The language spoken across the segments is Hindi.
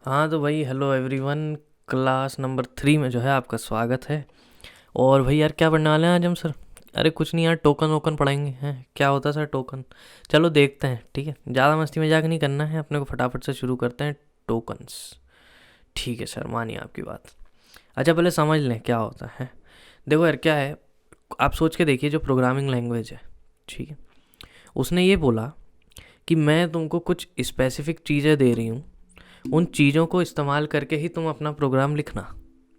हाँ तो भाई हेलो एवरीवन। क्लास नंबर 3 में जो है आपका स्वागत है। और भाई यार क्या पढ़ने वाले हैं आज हम सर? अरे कुछ नहीं यार, टोकन वोकन पढ़ाएंगे हैं। क्या होता है सर टोकन? चलो देखते हैं, ठीक है, ज़्यादा मस्ती मजाक नहीं करना है अपने को, फटाफट से शुरू करते हैं। टोकन्स, ठीक है सर, मानिए आपकी बात। अच्छा पहले समझ लें क्या होता है। देखो यार क्या है, आप सोच के देखिए, जो प्रोग्रामिंग लैंग्वेज है, ठीक है, उसने ये बोला कि मैं तुमको कुछ स्पेसिफिक चीज़ें दे रही हूँ, उन चीज़ों को इस्तेमाल करके ही तुम अपना प्रोग्राम लिखना,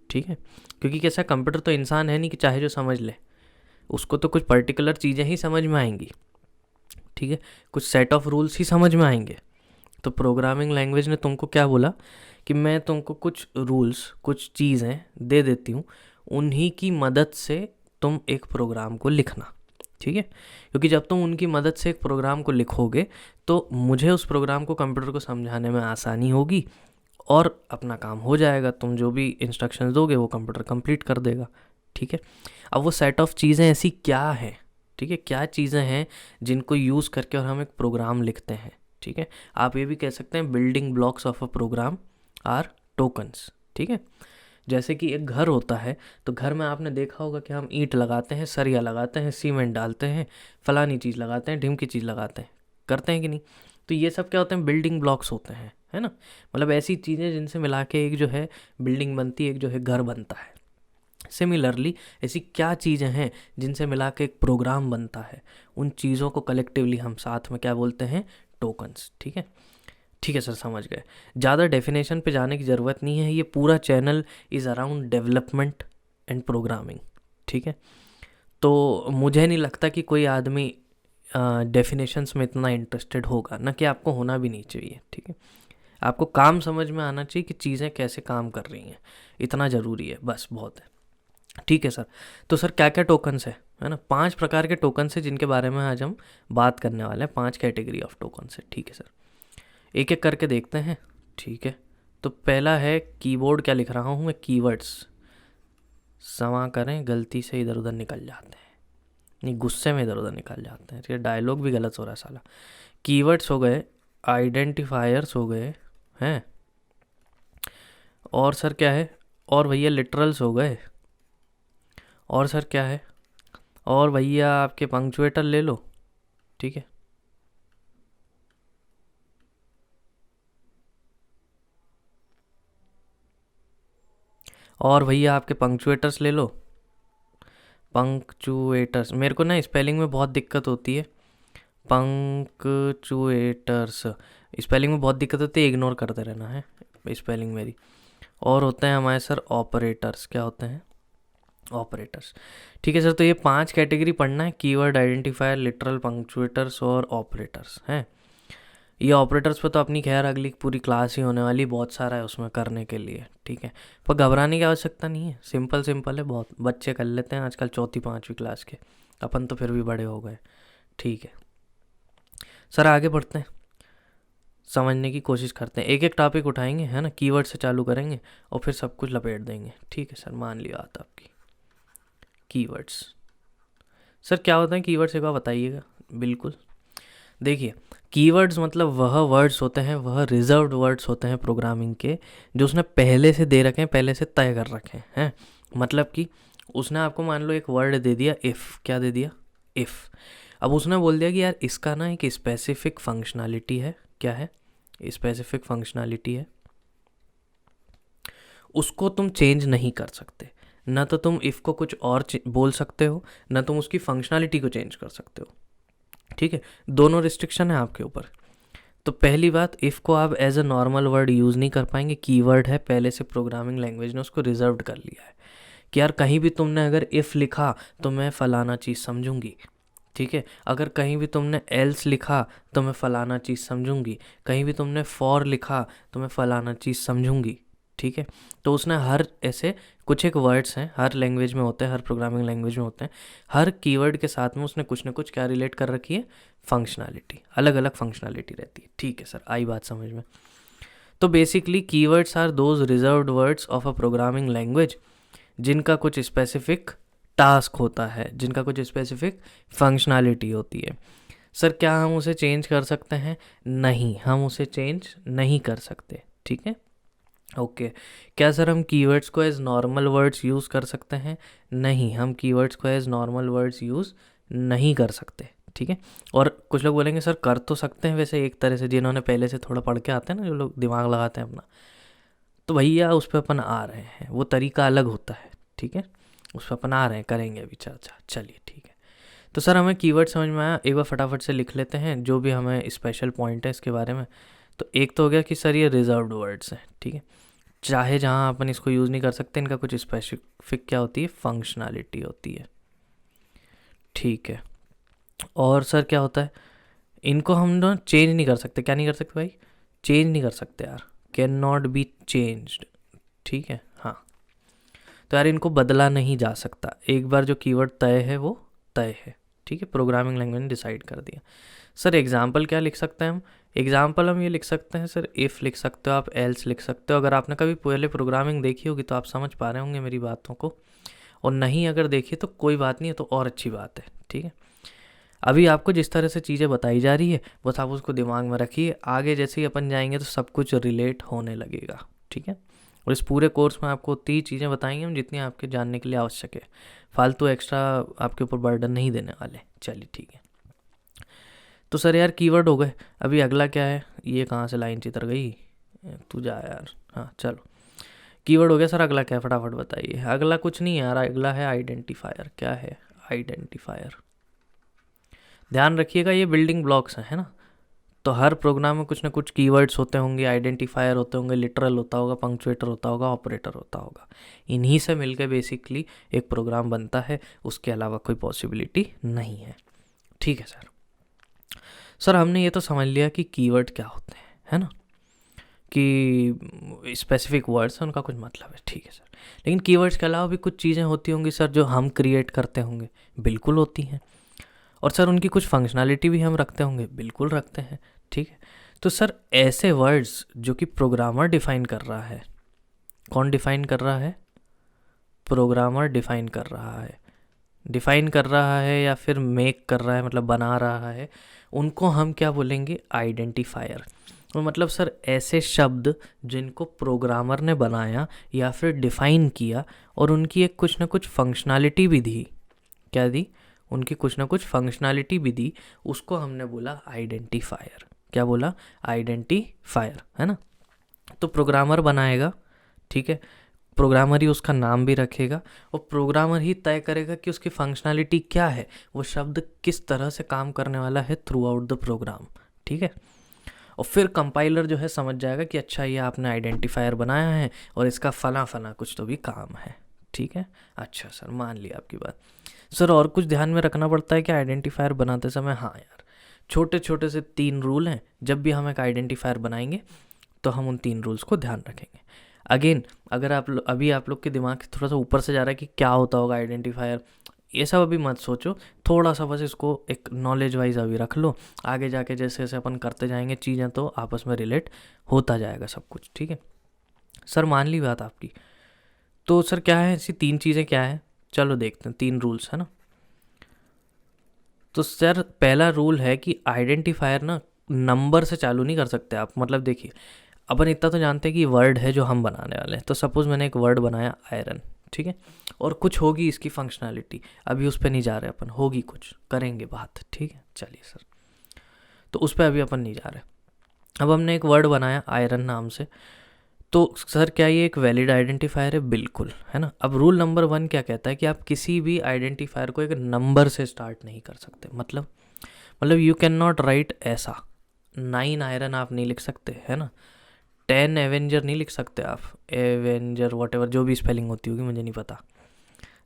ठीक है। क्योंकि कैसा, कंप्यूटर तो इंसान है नहीं कि चाहे जो समझ ले, उसको तो कुछ पर्टिकुलर चीज़ें ही समझ में आएंगी, ठीक है, कुछ सेट ऑफ रूल्स ही समझ में आएंगे। तो प्रोग्रामिंग लैंग्वेज ने तुमको क्या बोला कि मैं तुमको कुछ रूल्स, कुछ चीज़ें दे देती हूँ, उन्हीं की मदद से तुम एक प्रोग्राम को लिखना, ठीक है। क्योंकि जब तुम उनकी मदद से एक प्रोग्राम को लिखोगे तो मुझे उस प्रोग्राम को कंप्यूटर को समझाने में आसानी होगी और अपना काम हो जाएगा। तुम जो भी इंस्ट्रक्शंस दोगे वो कंप्यूटर कंप्लीट कर देगा, ठीक है। अब वो सेट ऑफ चीज़ें ऐसी क्या हैं, ठीक है, क्या चीज़ें हैं जिनको यूज़ करके और हम एक प्रोग्राम लिखते हैं, ठीक है। आप ये भी कह सकते हैं building blocks of a program are tokens, ठीक है। जैसे कि एक घर होता है, तो घर में आपने देखा होगा कि हम ईंट लगाते हैं, सरिया लगाते हैं, सीमेंट डालते हैं, फलानी चीज़ लगाते हैं, ढिमकी चीज़ लगाते हैं, करते हैं कि नहीं? तो ये सब क्या होते हैं? बिल्डिंग ब्लॉक्स होते हैं, है ना। मतलब ऐसी चीज़ें जिनसे मिला के एक जो है बिल्डिंग बनती है, एक जो है घर बनता है। सिमिलरली ऐसी क्या चीज़ें हैं जिनसे मिला के एक प्रोग्राम बनता है, उन चीज़ों को कलेक्टिवली हम साथ में क्या बोलते हैं? टोकन्स, ठीक है। ठीक है सर, समझ गए। ज़्यादा डेफिनेशन पे जाने की ज़रूरत नहीं है, ये पूरा channel is around development and programming, ठीक है। तो मुझे नहीं लगता कि कोई आदमी डेफिनेशंस में इतना इंटरेस्टेड होगा, ना कि आपको होना भी नहीं चाहिए, ठीक है। आपको काम समझ में आना चाहिए कि चीज़ें कैसे काम कर रही हैं, इतना ज़रूरी है, बस बहुत है, ठीक है सर। तो सर क्या क्या टोकन्स है ना? 5 प्रकार के टोकन्स हैं जिनके बारे में आज हम बात करने वाले हैं, 5 कैटेगरी ऑफ टोकन्स है, ठीक है सर। एक एक करके देखते हैं, ठीक है। तो पहला है कीबोर्ड, क्या लिख रहा हूँ मैं? कीवर्ड्स। क्षमा करें, गलती से इधर उधर निकल जाते हैं, नहीं गुस्से में इधर उधर निकल जाते हैं, ठीक है, डायलॉग भी गलत हो रहा है साला। कीवर्ड्स हो गए, आइडेंटिफायर्स हो गए हैं, और सर क्या है? और भैया लिटरल्स हो गए, और सर क्या है? और भैया आपके पंक्चुएटर ले लो, ठीक है। और भैया आपके पंक्चुएटर्स ले लो। पंक्चुएटर्स, मेरे को ना स्पेलिंग में बहुत दिक्कत होती है। पंक्चुएटर्स, स्पेलिंग में बहुत दिक्कत होती है, इग्नोर करते रहना है स्पेलिंग मेरी। और होते हैं हमारे सर ऑपरेटर्स, क्या होते हैं? ऑपरेटर्स, ठीक है सर। तो ये 5 कैटेगरी पढ़ना है, कीवर्ड, आइडेंटिफायर, लिटरल, पंक्चुएटर्स और ऑपरेटर्स हैं। ये ऑपरेटर्स पे तो अपनी खैर अगली पूरी क्लास ही होने वाली, बहुत सारा है उसमें करने के लिए, ठीक है। पर घबराने की आवश्यकता नहीं है, सिंपल सिंपल है बहुत, बच्चे कर लेते हैं आजकल, चौथी पाँचवीं क्लास के। अपन तो फिर भी बड़े हो गए, ठीक है। सर आगे बढ़ते हैं, समझने की कोशिश करते हैं, एक एक टॉपिक उठाएंगे, है ना, कीवर्ड से चालू करेंगे और फिर सब कुछ लपेट देंगे, ठीक है सर, मान लिया बात आपकी। कीवर्ड्स, सर क्या होता है कीवर्ड्स, एक बार बताइएगा। बिल्कुल, देखिए, कीवर्ड्स मतलब वह वर्ड्स होते हैं, वह रिजर्व्ड वर्ड्स होते हैं प्रोग्रामिंग के, जो उसने पहले से दे रखे हैं, पहले से तय कर रखे हैं। मतलब कि उसने आपको मान लो एक वर्ड दे दिया, इफ़, क्या दे दिया? इफ़। अब उसने बोल दिया कि यार इसका ना एक स्पेसिफिक फंक्शनैलिटी है, क्या है? स्पेसिफिक फंक्शनैलिटी है, उसको तुम चेंज नहीं कर सकते। ना तो तुम इफ़ को कुछ और बोल सकते हो, ना तुम उसकी फंक्शनैलिटी को चेंज कर सकते हो, ठीक है। दोनों रिस्ट्रिक्शन है आपके ऊपर। तो पहली बात, इफ़ को आप as a normal word use नहीं कर पाएंगे, कीवर्ड है, पहले से प्रोग्रामिंग लैंग्वेज ने उसको रिजर्व्ड कर लिया है कि यार कहीं भी तुमने अगर इफ़ लिखा तो मैं फ़लाना चीज़ समझूंगी, ठीक है। अगर कहीं भी तुमने एल्स लिखा तो मैं फ़लाना चीज़ समझूंगी, कहीं भी तुमने फॉर लिखा तो मैं फ़लाना चीज़ समझूंगी, ठीक है। तो उसने हर ऐसे कुछ एक वर्ड्स हैं, हर लैंग्वेज में होते हैं, हर प्रोग्रामिंग लैंग्वेज में होते हैं, हर कीवर्ड के साथ में उसने कुछ ना कुछ क्या रिलेट कर रखी है? फंक्शनैलिटी, अलग अलग फंक्शनैलिटी रहती है, ठीक है सर, आई बात समझ में। तो basically keywords are those reserved words of a programming language जिनका कुछ स्पेसिफिक टास्क होता है, जिनका कुछ स्पेसिफिक फंक्शनैलिटी होती है। सर क्या हम उसे चेंज कर सकते हैं? नहीं, हम उसे चेंज नहीं कर सकते, ठीक है। ओके। क्या सर हम कीवर्ड्स को एज नॉर्मल वर्ड्स यूज़ कर सकते हैं? नहीं, हम कीवर्ड्स को एज नॉर्मल वर्ड्स यूज़ नहीं कर सकते, ठीक है। और कुछ लोग बोलेंगे सर कर तो सकते हैं वैसे, एक तरह से जिन्होंने पहले से थोड़ा पढ़ के आते हैं ना, जो लोग दिमाग लगाते हैं अपना, तो भैया उस पर अपन आ रहे हैं, वो तरीका अलग होता है, ठीक है। उस पर अपन आ रहे हैं, करेंगे अभी चर्चा, चलिए ठीक है। तो सर हमें कीवर्ड समझ में आया, एक बार फटाफट से लिख लेते हैं जो भी हमें स्पेशल पॉइंट है इसके बारे में। तो एक तो हो गया कि सर ये रिजर्व्ड वर्ड्स हैं, ठीक है, चाहे जहाँ अपन इसको यूज़ नहीं कर सकते, इनका कुछ स्पेसिफिक क्या होती है, फंक्शनैलिटी होती है, ठीक है। और सर क्या होता है, इनको हम ना चेंज नहीं कर सकते, क्या नहीं कर सकते भाई, चेंज नहीं कर सकते यार, कैन नॉट बी चेंज्ड, ठीक है, हाँ। तो यार इनको बदला नहीं जा सकता, एक बार जो कीवर्ड तय है वो तय है, ठीक है, प्रोग्रामिंग लैंग्वेज ने डिसाइड कर दिया। सर एग्जाम्पल क्या लिख सकते हैं हम? एग्जाम्पल हम ये लिख सकते हैं सर, इफ़ लिख सकते हो आप, एल्स लिख सकते हो। अगर आपने कभी पहले प्रोग्रामिंग देखी होगी तो आप समझ पा रहे होंगे मेरी बातों को, और नहीं अगर देखी तो कोई बात नहीं है, तो और अच्छी बात है, ठीक है। अभी आपको जिस तरह से चीज़ें बताई जा रही है बस आप उसको दिमाग में रखिए, आगे जैसे ही अपन जाएंगे तो सब कुछ रिलेट होने लगेगा, ठीक है। और इस पूरे कोर्स में आपको उतनी चीज़ें बताएंगे हम जितनी आपके जानने के लिए आवश्यक है, फालतू एक्स्ट्रा आपके ऊपर बर्डन नहीं देने वाले, चलिए ठीक है। तो सर यार कीवर्ड हो गए, अभी अगला क्या है, ये कहाँ से लाइन चितर गई, तू जा यार, हाँ चलो। कीवर्ड हो गया सर, अगला क्या है फटाफट बताइए। अगला कुछ नहीं है यार, अगला है आइडेंटिफायर। क्या है आइडेंटिफायर? ध्यान रखिएगा ये बिल्डिंग ब्लॉक्स हैं, है ना। तो हर प्रोग्राम में कुछ ना कुछ कीवर्ड्स होते होंगे, आइडेंटिफायर होते होंगे, लिटरल होता होगा, पंक्चुएटर होता होगा, ऑपरेटर होता होगा। इन्हीं से मिलकर बेसिकली एक प्रोग्राम बनता है, उसके अलावा कोई पॉसिबिलिटी नहीं है, ठीक है सर। सर हमने ये तो समझ लिया कि कीवर्ड क्या होते हैं, है ना, कि स्पेसिफिक वर्ड्स हैं उनका कुछ मतलब है, ठीक है सर। लेकिन कीवर्ड्स के अलावा भी कुछ चीज़ें होती होंगी सर जो हम क्रिएट करते होंगे, बिल्कुल होती हैं। और सर उनकी कुछ फंक्शनैलिटी भी हम रखते होंगे, बिल्कुल रखते हैं, ठीक है। तो सर ऐसे वर्ड्स जो कि प्रोग्रामर डिफाइन कर रहा है, कौन डिफाइन कर रहा है, प्रोग्रामर डिफाइन कर रहा है, डिफाइन कर रहा है या फिर मेक कर रहा है, मतलब बना रहा है, उनको हम क्या बोलेंगे, आइडेंटिफायर। तो मतलब सर ऐसे शब्द जिनको प्रोग्रामर ने बनाया या फिर डिफाइन किया और उनकी एक कुछ ना कुछ फंक्शनैलिटी भी दी, क्या दी, उनकी कुछ ना कुछ फंक्शनैलिटी भी दी, उसको हमने बोला आइडेंटिफायर। क्या बोला, आइडेंटिफायर, है ना। तो प्रोग्रामर बनाएगा, ठीक है, प्रोग्रामर ही उसका नाम भी रखेगा और प्रोग्रामर ही तय करेगा कि उसकी फंक्शनैलिटी क्या है, वो शब्द किस तरह से काम करने वाला है थ्रू आउट द प्रोग्राम, ठीक है। और फिर कंपाइलर जो है समझ जाएगा कि अच्छा ये आपने आइडेंटिफायर बनाया है और इसका फला फला कुछ तो भी काम है, ठीक है। अच्छा सर मान लिया आपकी बात। सर और कुछ ध्यान में रखना पड़ता है कि आइडेंटिफायर बनाते समय? हाँ यार, छोटे छोटे से 3 रूल हैं, जब भी हम एक आइडेंटिफायर बनाएंगे तो हम उन 3 रूल्स को ध्यान रखेंगे। अगेन अगर अभी आप लोग के दिमाग थोड़ा सा ऊपर से जा रहा है कि क्या होता होगा आइडेंटिफायर, ये सब अभी मत सोचो, थोड़ा सा बस इसको एक नॉलेज वाइज अभी रख लो, आगे जाके जैसे जैसे अपन करते जाएंगे चीज़ें तो आपस में रिलेट होता जाएगा सब कुछ, ठीक है। सर मान ली बात आपकी। तो सर क्या है ऐसी 3 चीज़ें, क्या है, चलो देखते हैं, 3 रूल्स है ना। तो सर पहला रूल है कि आइडेंटिफायर ना नंबर से चालू नहीं कर सकते आप। मतलब देखिए अपन इतना तो जानते हैं कि वर्ड है जो हम बनाने वाले हैं, तो सपोज़ मैंने एक वर्ड बनाया आयरन, ठीक है, और कुछ होगी इसकी फंक्शनैलिटी, अभी उस पर नहीं जा रहे अपन, होगी कुछ, करेंगे बात, ठीक है, चलिए सर। तो उस पर अभी अपन नहीं जा रहे। अब हमने एक वर्ड बनाया आयरन नाम से, तो सर क्या ये एक वैलिड आइडेंटिफायर है? बिल्कुल, है ना। अब रूल नंबर 1 क्या कहता है कि आप किसी भी आइडेंटिफायर को एक नंबर से स्टार्ट नहीं कर सकते। मतलब यू कैन नॉट राइट ऐसा 9 आयरन आप नहीं लिख सकते, है ना। 10 एवेंजर नहीं लिख सकते आप, एवेंजर वॉट जो भी स्पेलिंग होती होगी मुझे नहीं पता।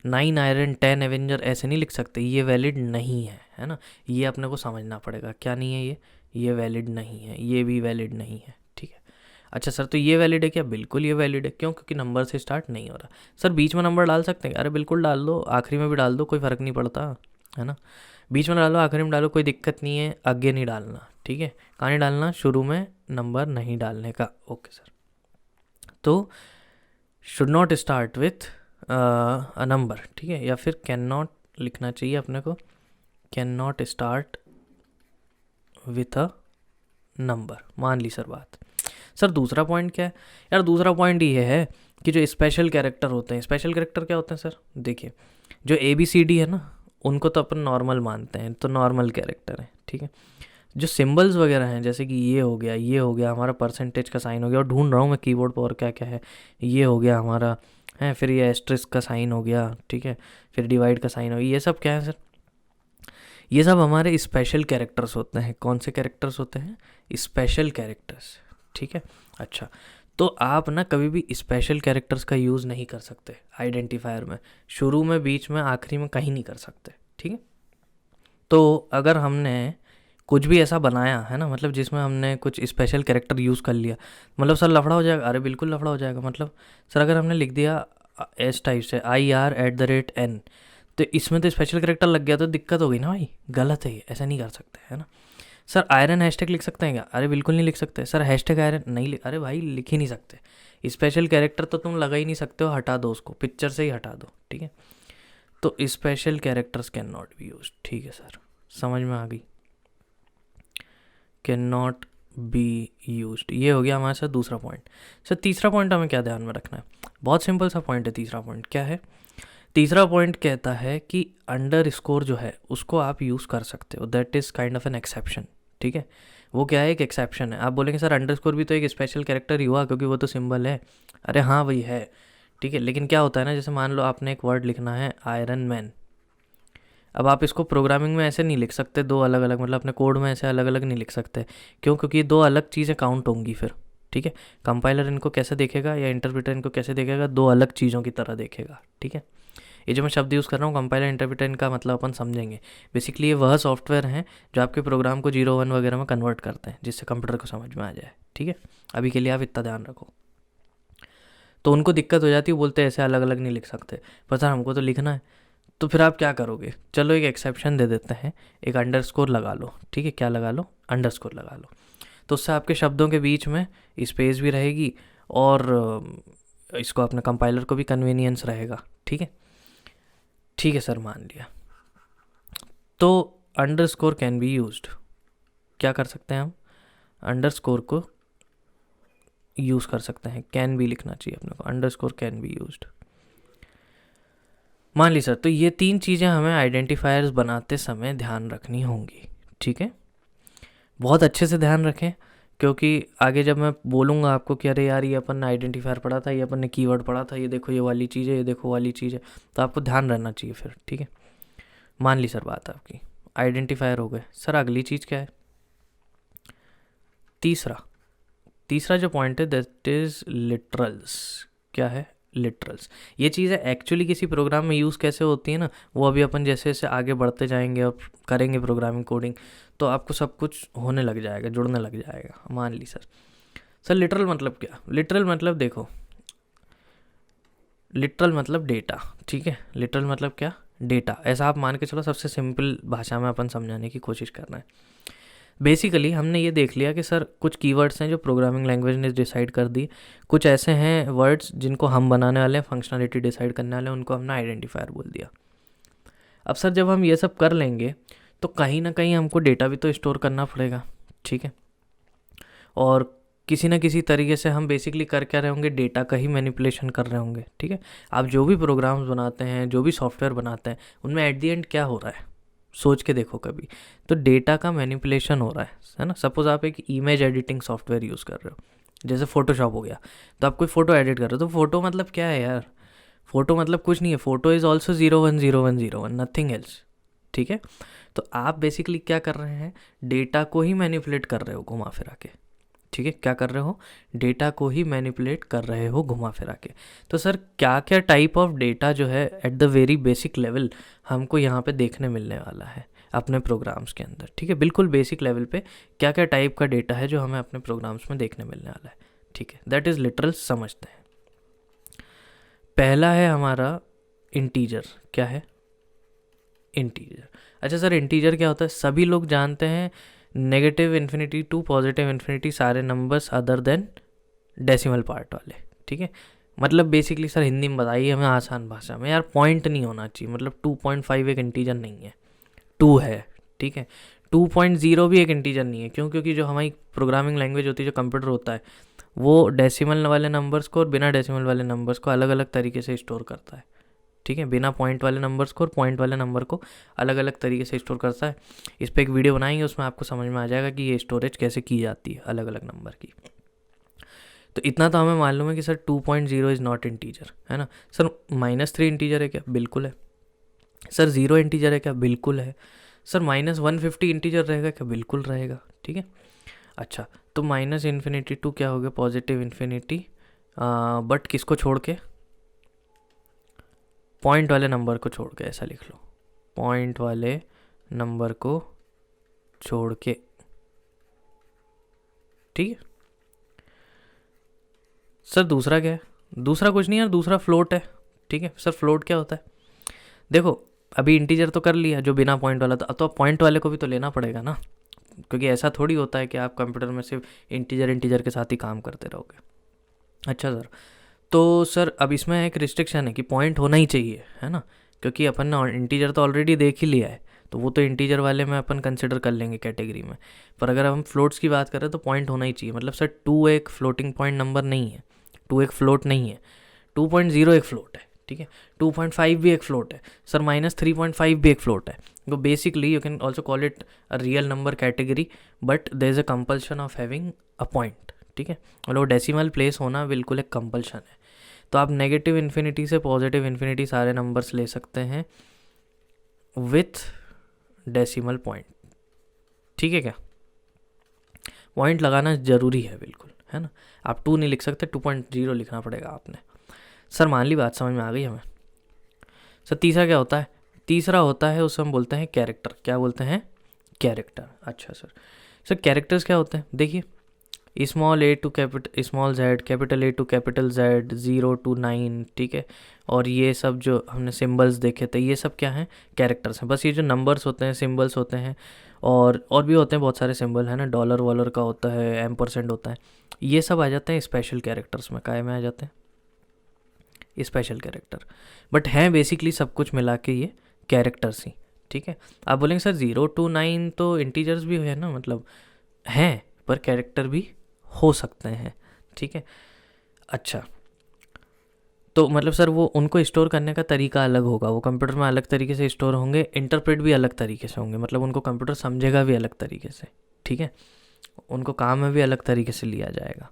9 आयरन 10 एवेंजर ऐसे नहीं लिख सकते, ये वैलिड नहीं है ना। ये अपने को समझना पड़ेगा, क्या नहीं है ये वैलिड नहीं है, ये भी वैलिड नहीं है, ठीक है। अच्छा सर तो ये वैलिड है क्या? बिल्कुल ये वैलिड है, क्यों? क्योंकि नंबर से स्टार्ट नहीं हो रहा। सर बीच में नंबर डाल सकते हैं? अरे बिल्कुल डाल दो, आखिरी में भी डाल दो, कोई फ़र्क नहीं पड़ता, है ना। बीच में डालो, आखिरी में डालो, कोई दिक्कत नहीं है, आगे नहीं डालना, ठीक है। कहाँ नहीं डालना? शुरू में नंबर नहीं डालने का, ओके सर। तो should not start with a number, ठीक है, या फिर कैन नॉट लिखना चाहिए अपने को, can not start with a number, मान ली सर बात। सर दूसरा पॉइंट क्या है? यार दूसरा पॉइंट ये है कि जो स्पेशल कैरेक्टर होते हैं, स्पेशल कैरेक्टर क्या होते हैं सर? देखिए, जो ABCD है ना, उनको तो अपन नॉर्मल मानते हैं, तो नॉर्मल कैरेक्टर है, ठीक है। जो सिंबल्स वगैरह हैं, जैसे कि ये हो गया हमारा परसेंटेज का साइन हो गया, और ढूंढ रहा हूँ मैं कीबोर्ड पर और क्या क्या है, ये हो गया हमारा है, फिर ये एस्ट्रिस्क का साइन हो गया, ठीक है, फिर डिवाइड का साइन हो गया, ये सब क्या है सर? ये सब हमारे स्पेशल कैरेक्टर्स होते हैं। कौन से कैरेक्टर्स होते हैं? स्पेशल कैरेक्टर्स, ठीक है। अच्छा, तो आप ना कभी भी स्पेशल कैरेक्टर्स का यूज़ नहीं कर सकते आइडेंटिफायर में, शुरू में, बीच में, आखिरी में कहीं नहीं कर सकते, ठीक है। तो अगर हमने कुछ भी ऐसा बनाया है ना, मतलब जिसमें हमने कुछ स्पेशल कैरेक्टर यूज़ कर लिया, मतलब सर लफड़ा हो जाएगा? अरे बिल्कुल लफड़ा हो जाएगा। मतलब सर अगर हमने लिख दिया एस टाइप से IR@n, तो इसमें तो स्पेशल कैरेक्टर लग गया, तो दिक्कत हो गई ना भाई, गलत है ये, ऐसा नहीं कर सकते, है ना। सर आयरन हैशटैग लिख सकते हैं क्या? अरे बिल्कुल नहीं लिख सकते। सर हैशटैग आयरन नहीं लिख, अरे भाई लिख ही नहीं सकते। स्पेशल कैरेक्टर तो तुम लगा ही नहीं सकते हो, हटा दो उसको, पिक्चर से ही हटा दो, ठीक है। तो special characters can not be use, ठीक है सर, समझ में आ गई, कैन नॉट बी यूज। ये हो गया हमारे साथ दूसरा पॉइंट। सर तीसरा पॉइंट हमें क्या ध्यान में रखना है? बहुत सिंपल सा पॉइंट है तीसरा पॉइंट। क्या है तीसरा पॉइंट? कहता है कि अंडरस्कोर जो है उसको आप यूज़ कर सकते हो, that is kind of an exception, ठीक है। वो क्या है? एक एक्सेप्शन है। आप बोलेंगे सर अंडरस्कोर भी तो एक स्पेशल कैरेक्टर ही हुआ, क्योंकि वो तो सिंबल है। अरे हाँ वही है, ठीक है, लेकिन क्या होता है ना, जैसे मान लो आपने एक वर्ड लिखना है आयरन मैन, अब आप इसको प्रोग्रामिंग में ऐसे नहीं लिख सकते दो अलग अलग, मतलब अपने कोड में ऐसे अलग अलग नहीं लिख सकते। क्यों? क्योंकि ये दो अलग चीज़ें काउंट होंगी फिर, ठीक है। कंपाइलर इनको कैसे देखेगा या इंटरप्रेटर इनको कैसे देखेगा? दो अलग चीज़ों की तरह देखेगा, ठीक है। ये जो मैं शब्द यूज़ कर रहा हूँ कंपाइलर इंटरप्रेटर, इनका मतलब अपन समझेंगे। बेसिकली ये वह सॉफ्टवेयर हैं जो आपके प्रोग्राम को 0 1 वगैरह में कन्वर्ट करते हैं, जिससे कंप्यूटर को समझ में आ जाए, ठीक है। अभी के लिए आप इतना ध्यान रखो। तो उनको दिक्कत हो जाती है, बोलते हैं ऐसे अलग अलग नहीं लिख सकते, पर सर हमको तो लिखना है। तो फिर आप क्या करोगे? चलो एक एक्सेप्शन दे देते हैं, एक अंडरस्कोर लगा लो, ठीक है। क्या लगा लो? अंडरस्कोर लगा लो। तो उससे आपके शब्दों के बीच में स्पेस भी रहेगी, और इसको अपने कंपाइलर को भी कन्वीनियंस रहेगा, ठीक है। ठीक है सर, मान लिया। तो अंडरस्कोर कैन बी यूज्ड। क्या कर सकते हैं हम? अंडरस्कोर को यूज़ कर सकते हैं, कैन बी लिखना चाहिए अपने को, अंडरस्कोर कैन बी यूज्ड। मान ली सर, तो ये तीन चीज़ें हमें आइडेंटिफायर्स बनाते समय ध्यान रखनी होंगी, ठीक है। बहुत अच्छे से ध्यान रखें, क्योंकि आगे जब मैं बोलूँगा आपको कि अरे यार ये अपन ने आइडेंटिफायर पढ़ा था, ये अपन ने कीवर्ड पढ़ा था, ये देखो ये वाली चीज़ है, ये देखो वाली चीज़ है, तो आपको ध्यान रहना चाहिए फिर, ठीक है। मान ली सर बात आपकी, आइडेंटिफायर हो गए। सर अगली चीज़ क्या है? तीसरा जो पॉइंट है दैट इज़ लिटरल्स। क्या है? लिटरल्स। ये चीज़ें एक्चुअली किसी प्रोग्राम में यूज़ कैसे होती है ना, वो अभी अपन जैसे जैसे आगे बढ़ते जाएंगे, अब करेंगे प्रोग्रामिंग कोडिंग, तो आपको सब कुछ होने लग जाएगा, जुड़ने लग जाएगा। मान ली सर लिटरल मतलब क्या? लिटरल मतलब देखो, लिटरल मतलब डेटा, ठीक है। लिटरल मतलब क्या? डेटा। ऐसा आप मान के चलो, सबसे सिंपल भाषा में अपन समझाने की कोशिश कर रहे हैं। बेसिकली हमने ये देख लिया कि सर कुछ कीवर्ड्स हैं जो प्रोग्रामिंग लैंग्वेज ने डिसाइड कर दी, कुछ ऐसे हैं वर्ड्स जिनको हम बनाने वाले हैं, फंक्शनलिटी डिसाइड करने वाले हैं, उनको हमने आइडेंटिफायर बोल दिया। अब सर जब हम ये सब कर लेंगे तो कहीं ना कहीं हमको डेटा भी तो स्टोर करना पड़ेगा, ठीक है। और किसी ना किसी तरीके से हम बेसिकली कर क्या रहे होंगे? डेटा का ही मैनिपुलेशन कर रहे होंगे, ठीक है। आप जो भी प्रोग्राम्स बनाते हैं, जो भी सॉफ्टवेयर बनाते हैं, उनमें एट दी एंड क्या हो रहा है? सोच के देखो कभी, तो डेटा का मैनिपुलेशन हो रहा है ना। सपोज आप एक इमेज एडिटिंग सॉफ्टवेयर यूज़ कर रहे हो, जैसे फोटोशॉप हो गया, तो आप कोई फ़ोटो एडिट कर रहे हो, तो फोटो मतलब क्या है यार? फोटो मतलब कुछ नहीं है, photo is also 0 1 0 1 0 1, nothing else, ठीक है। तो आप बेसिकली क्या कर रहे हैं? डेटा को ही मैनिपुलेट कर रहे हो घुमा फिरा के, ठीक है। क्या कर रहे हो? डेटा को ही मैनिपुलेट कर रहे हो घुमा फिरा के। तो सर क्या क्या टाइप ऑफ डेटा जो है at the very basic level हमको यहाँ पे देखने मिलने वाला है अपने प्रोग्राम्स के अंदर, ठीक है। बिल्कुल बेसिक लेवल पे क्या क्या टाइप का डेटा है जो हमें अपने प्रोग्राम्स में देखने मिलने वाला है, ठीक है। That is literal. समझते हैं। पहला है हमारा इंटीजर। क्या है? इंटीजर। अच्छा सर इंटीजर क्या होता है? सभी लोग जानते हैं, negative infinity to positive infinity सारे numbers other than decimal part वाले, ठीक है। मतलब बेसिकली सर हिंदी में बताइए हमें आसान भाषा में, यार पॉइंट नहीं होना चाहिए, मतलब 2.5 एक इंटीजर नहीं है, 2 है, ठीक है। 2.0 भी एक इंटीजर नहीं है। क्यों? क्योंकि जो हमारी प्रोग्रामिंग लैंग्वेज होती है, जो कंप्यूटर होता है, वो डेसिमल वाले नंबर्स को और बिना डेसिमल वाले नंबर्स को अलग अलग तरीके से स्टोर करता है। ठीक है, बिना पॉइंट वाले नंबर्स को और पॉइंट वाले नंबर को अलग अलग तरीके से स्टोर करता है। इस पर एक वीडियो बनाएंगे, उसमें आपको समझ में आ जाएगा कि ये स्टोरेज कैसे की जाती है अलग अलग नंबर की। तो इतना तो हमें मालूम है कि सर 2.0 इज़ नॉट इंटीजर, है ना। सर -3 इंटीजर है क्या? बिल्कुल है। सर 0 इंटीजर है क्या? बिल्कुल है। सर -150 इंटीजर रहेगा क्या? बिल्कुल रहेगा। ठीक है, अच्छा, तो -∞ टू क्या हो गया? पॉजिटिव इन्फिनिटी, बट किसको छोड़ के? पॉइंट वाले नंबर को छोड़ के, ऐसा लिख लो, पॉइंट वाले नंबर को छोड़ के। ठीक है सर, दूसरा क्या है? दूसरा कुछ नहीं यार, दूसरा फ्लोट है। ठीक है सर, फ्लोट क्या होता है? देखो, अभी इंटीजर तो कर लिया जो बिना पॉइंट वाला था, तो अब पॉइंट वाले को भी तो लेना पड़ेगा ना, क्योंकि ऐसा थोड़ी होता है कि आप कंप्यूटर में सिर्फ इंटीजर के साथ ही काम करते रहोगे। अच्छा सर, तो सर अब इसमें एक रिस्ट्रिक्शन है कि पॉइंट होना ही चाहिए, है ना, क्योंकि अपन ने इंटीजर तो ऑलरेडी देख ही लिया है, तो वो तो इंटीजर वाले में अपन कंसिडर कर लेंगे कैटेगरी में। पर अगर हम फ्लोट्स की बात करें तो पॉइंट होना ही चाहिए। मतलब सर 2 एक फ्लोटिंग पॉइंट नंबर नहीं है, 2 एक फ्लोट नहीं है, 2.0 एक फ्लोट है। ठीक है, 2.5 भी एक फ्लोट है सर, -3.5 भी एक फ्लोट है। तो basically you can also call it a real number category, but there is a compulsion of having a point. ठीक है, मतलब डेसिमल प्लेस होना बिल्कुल एक कंपल्शन है। तो आप नेगेटिव इन्फिनिटी से पॉजिटिव इन्फिनिटी सारे नंबर्स ले सकते हैं विथ डेसिमल पॉइंट। ठीक है क्या? पॉइंट लगाना ज़रूरी है बिल्कुल, है ना। आप 2 नहीं लिख सकते, 2.0 लिखना पड़ेगा आपने। सर मान ली बात समझ में आ गई हमें। सर तीसरा क्या होता है? तीसरा होता है, उसे हम बोलते हैं कैरेक्टर। क्या बोलते हैं? कैरेक्टर। अच्छा सर, सर कैरेक्टर्स क्या होते हैं? देखिए, small a to small z, capital A to capital Z, 0 to 9। ठीक है, और ये सब जो हमने सिंबल्स देखे थे, ये सब क्या हैं? कैरेक्टर्स हैं। बस ये जो नंबर्स होते हैं, सिंबल्स होते हैं, और भी होते हैं बहुत सारे सिंबल, है ना, डॉलर वॉलर का होता है, एम्परसेंड होता है, ये सब आ जाते हैं स्पेशल कैरेक्टर्स में। काय में आ जाते हैं? Special character. बट हैं बेसिकली सब कुछ मिला के ये कैरेक्टर्स ही। ठीक है, आप बोलेंगे सर 0 to 9 तो इंटीजर्स भी है ना, मतलब हैं, पर कैरेक्टर भी हो सकते हैं। ठीक है, अच्छा, तो मतलब सर वो उनको स्टोर करने का तरीका अलग होगा, वो कंप्यूटर में अलग तरीके से स्टोर होंगे, इंटरप्रेट भी अलग तरीके से होंगे, मतलब उनको कंप्यूटर समझेगा भी अलग तरीके से। ठीक है, उनको काम में भी अलग तरीके से लिया जाएगा।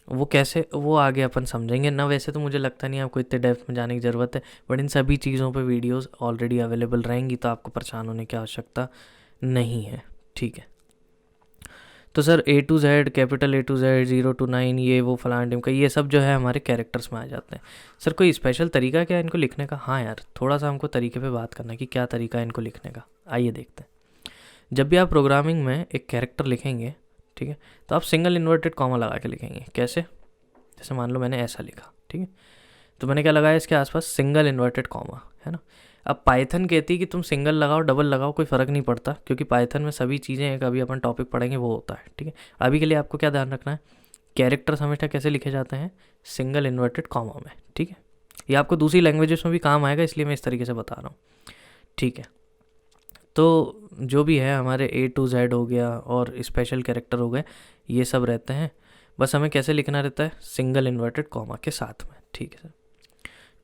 वो कैसे, वो आगे अपन समझेंगे ना। वैसे तो मुझे लगता नहीं आपको इतने डेप्थ में जाने की ज़रूरत है, बट इन सभी चीज़ों पे वीडियोस ऑलरेडी अवेलेबल रहेंगी, तो आपको परेशान होने की आवश्यकता नहीं है। ठीक है, तो sir A to Z, capital A to Z, 0 to 9, ये वो फलान टिम का, ये सब जो है हमारे कैरेक्टर्स में आ जाते हैं। सर कोई स्पेशल तरीका क्या है इनको लिखने का? हाँ यार, थोड़ा सा हमको तरीके पे बात करना है कि क्या तरीका है इनको लिखने का। आइए देखते हैं। जब भी आप प्रोग्रामिंग में एक कैरेक्टर लिखेंगे, ठीक है, तो आप सिंगल इन्वर्टेड कॉमा लगा के लिखेंगे। कैसे? जैसे मान लो मैंने ऐसा लिखा, ठीक है, तो मैंने क्या लगाया इसके आसपास? सिंगल इन्वर्टेड कॉमा, है ना। अब पाइथन कहती है कि तुम सिंगल लगाओ, डबल लगाओ, कोई फ़र्क नहीं पड़ता, क्योंकि पाइथन में सभी चीज़ें एक अभी अपन टॉपिक पढ़ेंगे वो होता है। ठीक है, अभी के लिए आपको क्या ध्यान रखना है? कैरेक्टर्स हमेशा कैसे लिखे जाते हैं? सिंगल इन्वर्टेड कॉमा में। ठीक है, ये आपको दूसरी लैंग्वेजेस में भी काम आएगा, इसलिए मैं इस तरीके से बता रहा हूँ। ठीक है, तो जो भी है हमारे A to Z हो गया और स्पेशल कैरेक्टर हो गए, ये सब रहते हैं। बस हमें कैसे लिखना रहता है? सिंगल इन्वर्टेड कॉमा के साथ में। ठीक है सर,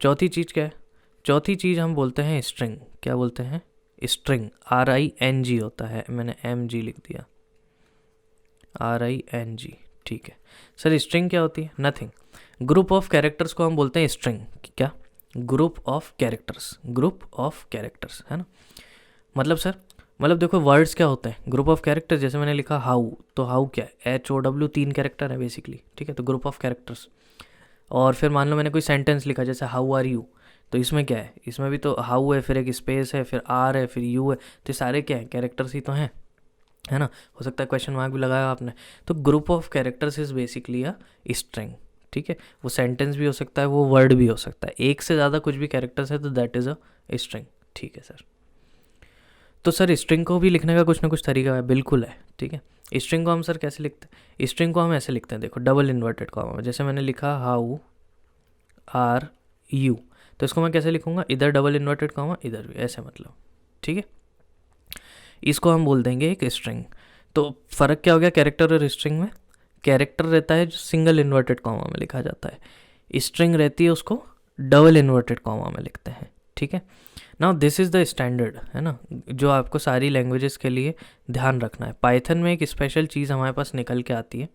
चौथी चीज़ क्या है? चौथी चीज़ हम बोलते हैं स्ट्रिंग। क्या बोलते हैं? स्ट्रिंग। RING होता है, मैंने MG लिख दिया, RING। ठीक है सर, स्ट्रिंग क्या होती है? नथिंग। ग्रुप ऑफ कैरेक्टर्स को हम बोलते हैं स्ट्रिंग। क्या? Group of characters, group of characters, है ना। मतलब सर, मतलब देखो वर्ड्स क्या होते हैं? Group of character. जैसे मैंने लिखा हाउ, तो हाउ क्या है? HOW, 3 कैरेक्टर है बेसिकली। ठीक है, तो ग्रुप ऑफ कैरेक्टर्स। और फिर मान लो मैंने कोई सेंटेंस लिखा जैसे हाउ आर यू, तो इसमें क्या है? इसमें भी तो हाउ है, फिर एक स्पेस है, फिर आर है, फिर यू है, तो सारे क्या हैं? कैरेक्टर्स ही तो हैं, है ना। हो सकता है क्वेश्चन मार्क भी लगाया आपने। तो group of characters is basically a string. ठीक है, वो सेंटेंस भी हो सकता है, वो वर्ड भी हो सकता है, एक से ज़्यादा कुछ भी कैरेक्टर्स है तो दैट इज़ अ स्ट्रिंग। ठीक है सर, तो सर स्ट्रिंग को भी लिखने का कुछ ना कुछ तरीका है, बिल्कुल है। ठीक है, स्ट्रिंग को हम सर कैसे लिखते हैं? स्ट्रिंग को हम ऐसे लिखते हैं, देखो, डबल इन्वर्टेड कॉमा। जैसे मैंने लिखा हाउ आर यू, तो इसको मैं कैसे लिखूंगा? इधर डबल इन्वर्टेड कॉमा, इधर भी, ऐसे मतलब। ठीक है, इसको हम बोल देंगे एक स्ट्रिंग। तो फ़र्क क्या हो गया कैरेक्टर और स्ट्रिंग में? कैरेक्टर रहता है जो सिंगल इन्वर्टेड कॉमा में लिखा जाता है, स्ट्रिंग रहती है उसको डबल इन्वर्टेड कॉमा में लिखते हैं, ठीक है। Now this is the standard, है ना, जो आपको सारी लैंग्वेजेस के लिए ध्यान रखना है। पाइथन में एक स्पेशल चीज़ हमारे पास निकल के आती है,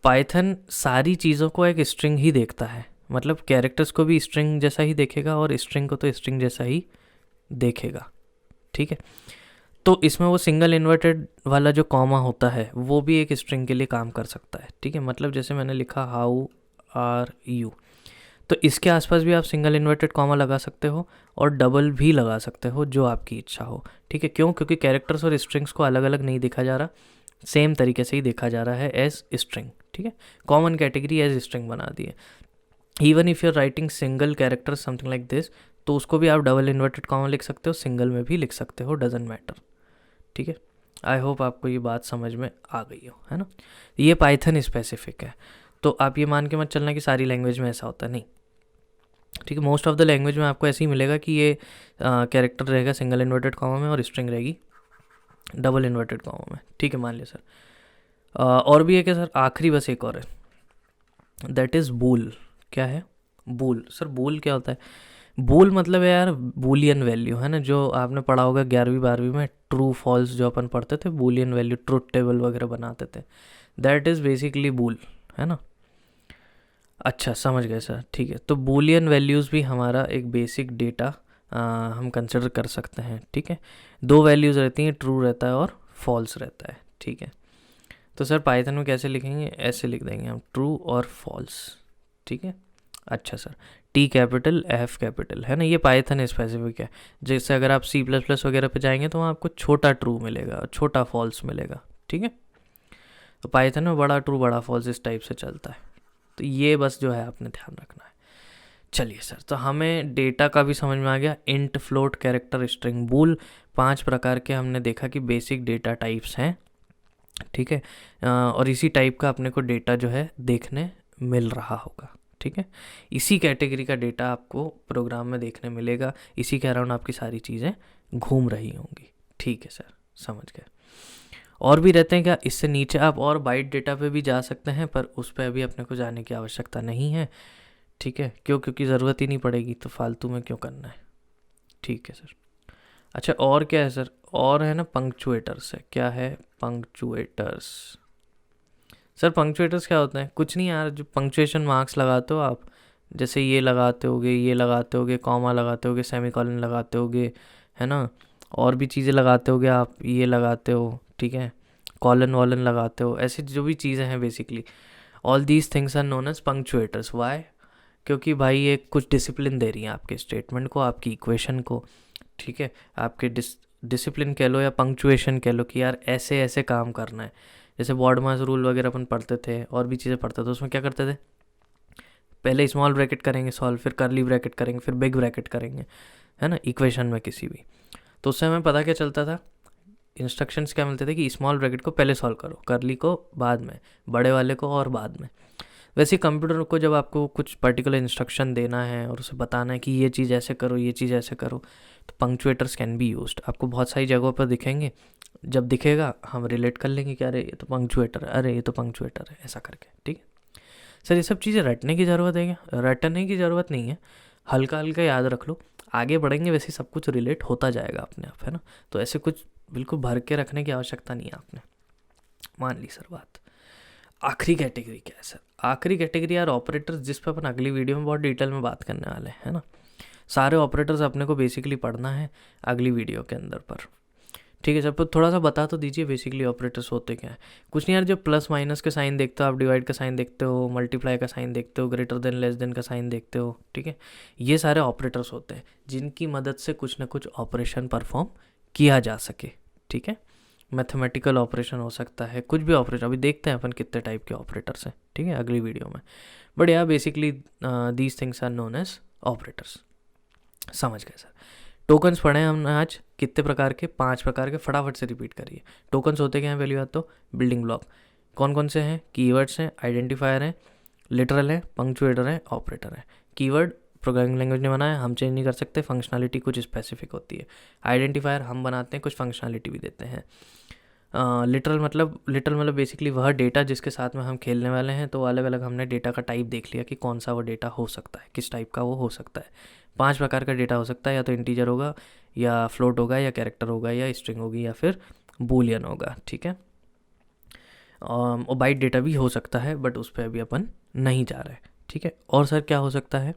पाइथन सारी चीज़ों को एक स्ट्रिंग ही देखता है, मतलब कैरेक्टर्स को भी स्ट्रिंग जैसा ही देखेगा और स्ट्रिंग को तो स्ट्रिंग जैसा ही देखेगा, ठीक है। तो इसमें वो सिंगल इन्वर्टेड वाला जो कॉमा होता है वो भी एक स्ट्रिंग के लिए काम कर सकता है, ठीक है। मतलब जैसे मैंने लिखा हाउ आर यू, तो इसके आसपास भी आप सिंगल इन्वर्टेड कॉमा लगा सकते हो और डबल भी लगा सकते हो, जो आपकी इच्छा हो, ठीक है। क्यों? क्योंकि कैरेक्टर्स और स्ट्रिंग्स को अलग अलग नहीं देखा जा रहा, सेम तरीके से ही देखा जा रहा है एज स्ट्रिंग, ठीक है। कॉमन कैटेगरी एज स्ट्रिंग बना दी है। Even if you are writing single character something like this, तो उसको भी आप डबल इन्वर्टेड कॉमा लिख सकते हो, सिंगल में भी लिख सकते हो, डजेंट मैटर, ठीक है। आई होप आपको ये बात समझ में आ गई हो, है ना। ये पाइथन स्पेसिफिक है, तो आप ये मान के मत चलना कि सारी लैंग्वेज में ऐसा होता है, नहीं, ठीक है। मोस्ट ऑफ द लैंग्वेज में आपको ऐसे ही मिलेगा कि ये कैरेक्टर रहेगा सिंगल इन्वर्टेड कॉमा में और स्ट्रिंग रहेगी डबल इन्वर्टेड कॉमा में, ठीक है, मान लिया सर। और भी है क्या सर? आखिरी बस एक और है, दैट इज़ बूल। क्या है? बूल। सर बूल क्या होता है? बूल मतलब है यार बूलियन वैल्यू, है ना, जो आपने पढ़ा होगा 11वीं 12वीं में, ट्रू फॉल्स जो अपन पढ़ते थे, बूलियन वैल्यू, ट्रुथ टेबल वगैरह बनाते थे, दैट इज़ बेसिकली बूल, है ना। अच्छा समझ गए सर, ठीक है। तो बूलियन वैल्यूज़ भी हमारा एक बेसिक डेटा हम कंसिडर कर सकते हैं, ठीक है। दो वैल्यूज़ रहती हैं, ट्रू रहता है और फॉल्स रहता है, ठीक है। तो सर पाइथन में कैसे लिखेंगे? ऐसे लिख देंगे हम, ट्रू और फॉल्स, ठीक है। अच्छा sir, T capital F capital, है ना, ये पाइथन स्पेसिफिक है। जैसे अगर आप सी प्लस प्लस वगैरह पे जाएंगे तो वहाँ आपको छोटा ट्रू मिलेगा और छोटा फॉल्स मिलेगा, ठीक है। तो पाइथन में बड़ा ट्रू बड़ा फॉल्स इस टाइप से चलता है, तो ये बस जो है आपने ध्यान रखना है। चलिए सर, तो हमें डेटा का भी समझ में आ गया, इंट, फ्लोट, कैरेक्टर, स्ट्रिंग, बूल, 5 प्रकार के हमने देखा कि बेसिक डेटा टाइप्स हैं, ठीक है। और इसी टाइप का अपने को डेटा जो है देखने मिल रहा होगा, ठीक है। इसी कैटेगरी का डेटा आपको प्रोग्राम में देखने मिलेगा, इसी के अराउंड आपकी सारी चीज़ें घूम रही होंगी, ठीक है सर, समझ गए। और भी रहते हैं क्या? इससे नीचे आप और बाइट डेटा पे भी जा सकते हैं, पर उस पर अभी अपने को जाने की आवश्यकता नहीं है, ठीक है। क्यों? क्योंकि ज़रूरत ही नहीं पड़ेगी, तो फालतू में क्यों करना है, ठीक है सर। अच्छा और क्या है सर? और है ना पंक्चुएटर्स है। क्या है? पंक्चुएटर्स। सर पंक्चुएटर्स क्या होते हैं? कुछ नहीं यार, जो पंक्चुएशन मार्क्स लगाते हो आप, जैसे ये लगाते होगे, ये लगाते होगे, कॉमा लगाते होगे, सेमीकोलन लगाते होगे, है ना, और भी चीज़ें लगाते होगे आप, ये लगाते हो, ठीक है, कॉलन वॉलन लगाते हो, ऐसी जो भी चीज़ें हैं basically, all these things are known as punctuators. Why? क्योंकि भाई ये कुछ डिसिप्लिन दे रही हैं आपके स्टेटमेंट को, आपकी इक्वेशन को, ठीक है। आपके डिसिप्लिन कह लो या पंक्चुएशन कह लो कि यार ऐसे ऐसे काम करना है। जैसे बॉडमास रूल वगैरह अपन पढ़ते थे और भी चीज़ें पढ़ते थे, उसमें क्या करते थे? पहले स्मॉल ब्रैकेट करेंगे सॉल्व, फिर कर्ली ब्रैकेट करेंगे, फिर बिग ब्रैकेट करेंगे, है ना, इक्वेशन में किसी भी। तो उससे हमें पता क्या चलता था? इंस्ट्रक्शंस क्या मिलते थे कि स्मॉल ब्रैकेट को पहले सॉल्व करो, कर्ली को बाद में, बड़े वाले को और बाद में। वैसे कंप्यूटर को जब आपको कुछ पर्टिकुलर इंस्ट्रक्शन देना है और उसे बताना है कि ये चीज़ ऐसे करो, ये चीज़ ऐसे करो, तो पंक्चुएटर्स कैन बी यूज्ड। आपको बहुत सारी जगहों पर दिखेंगे, जब दिखेगा हम रिलेट कर लेंगे कि अरे ये तो पंक्चुएटर है, अरे ये तो पंक्चुएटर है, ऐसा करके, ठीक है सर। ये सब चीज़ें रटने की ज़रूरत है क्या? रटने की ज़रूरत नहीं है, हल्का हल्का याद रख लो, आगे बढ़ेंगे वैसे सब कुछ रिलेट होता जाएगा अपने आप, है ना। तो ऐसे कुछ बिल्कुल भर के रखने की आवश्यकता नहीं है आपने, मान ली सर बात। आखिरी कैटेगरी क्या है सर? आखिरी कैटेगरी यार ऑपरेटर्स, जिस पर अपन अगली वीडियो में बहुत डिटेल में बात करने वाले हैं, है ना। सारे ऑपरेटर्स अपने को बेसिकली पढ़ना है अगली वीडियो के अंदर पर, ठीक है सर। पर थोड़ा सा बता तो दीजिए बेसिकली ऑपरेटर्स होते क्या है। कुछ नहीं यार, जो प्लस माइनस के साइन देखते हो आप, डिवाइड का साइन देखते हो, मल्टीप्लाई का साइन देखते हो, ग्रेटर देन लेस देन का साइन देखते हो, ठीक है, ये सारे ऑपरेटर्स होते हैं जिनकी मदद से कुछ ना कुछ ऑपरेशन परफॉर्म किया जा सके, ठीक है। मैथमेटिकल ऑपरेशन हो सकता है, कुछ भी ऑपरेशन, अभी देखते हैं अपन कितने टाइप के ऑपरेटर्स हैं, ठीक है, अगली वीडियो में। बट यार basically these things are known as operators, समझ गए सर। टोकन्स पढ़े हमने आज, कितने प्रकार के? 5 प्रकार के, फटाफट से रिपीट करिए। टोकन्स होते क्या हैं पहली बात तो? Building block. कौन कौन से हैं? कीवर्ड्स हैं, आइडेंटिफायर हैं, लिटरल है, पंक्चुएटर है, ऑपरेटर है। कीवर्ड प्रोग्रामिंग लैंग्वेज ने बनाया, हम चेंज नहीं कर सकते, फंक्शनलिटी कुछ स्पेसिफिक होती है। आइडेंटिफायर हम बनाते हैं, कुछ फंक्शनलिटी भी देते हैं। लिटरल मतलब बेसिकली वह डेटा जिसके साथ में हम खेलने वाले हैं। तो अलग अलग हमने डेटा का टाइप देख लिया कि कौन सा वो डेटा हो सकता है, किस टाइप का वो हो सकता है। 5 प्रकार का डेटा हो सकता है, या तो इंटीजर होगा, या फ्लोट होगा, या कैरेक्टर होगा, या स्ट्रिंग होगी, या फिर बूलियन होगा। ठीक है। और बाइट डेटा भी हो सकता है, बट उस पर अभी अपन नहीं जा रहे। ठीक है। और सर क्या हो सकता है?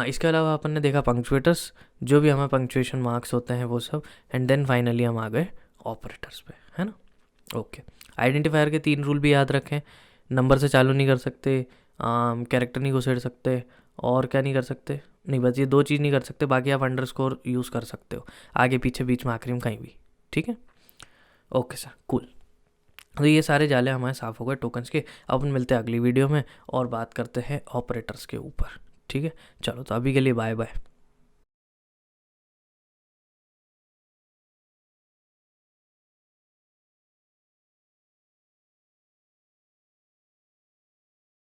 इसके अलावा अपन ने देखा पंक्चुएटर्स, जो भी हमें पंक्चुएशन मार्क्स होते हैं वो सब। एंड देन फाइनली हम आ गए ऑपरेटर्स पे, है ना। ओके। आइडेंटिफायर के 3 रूल भी याद रखें। नंबर से चालू नहीं कर सकते, कैरेक्टर नहीं घुसेड़ सकते, और क्या नहीं कर सकते? नहीं, बस ये 2 चीज़ नहीं कर सकते, बाकी आप अंडरस्कोर यूज़ कर सकते हो आगे पीछे, बीच में, आखिरी में, कहीं भी। ठीक है। Okay sir, cool. तो ये सारे जाले हमारे साफ़ हो गए टोकन्स के। अपन मिलते हैं अगली वीडियो में और बात करते हैं ऑपरेटर्स के ऊपर। ठीक है। चलो, तो अभी के लिए बाय बाय।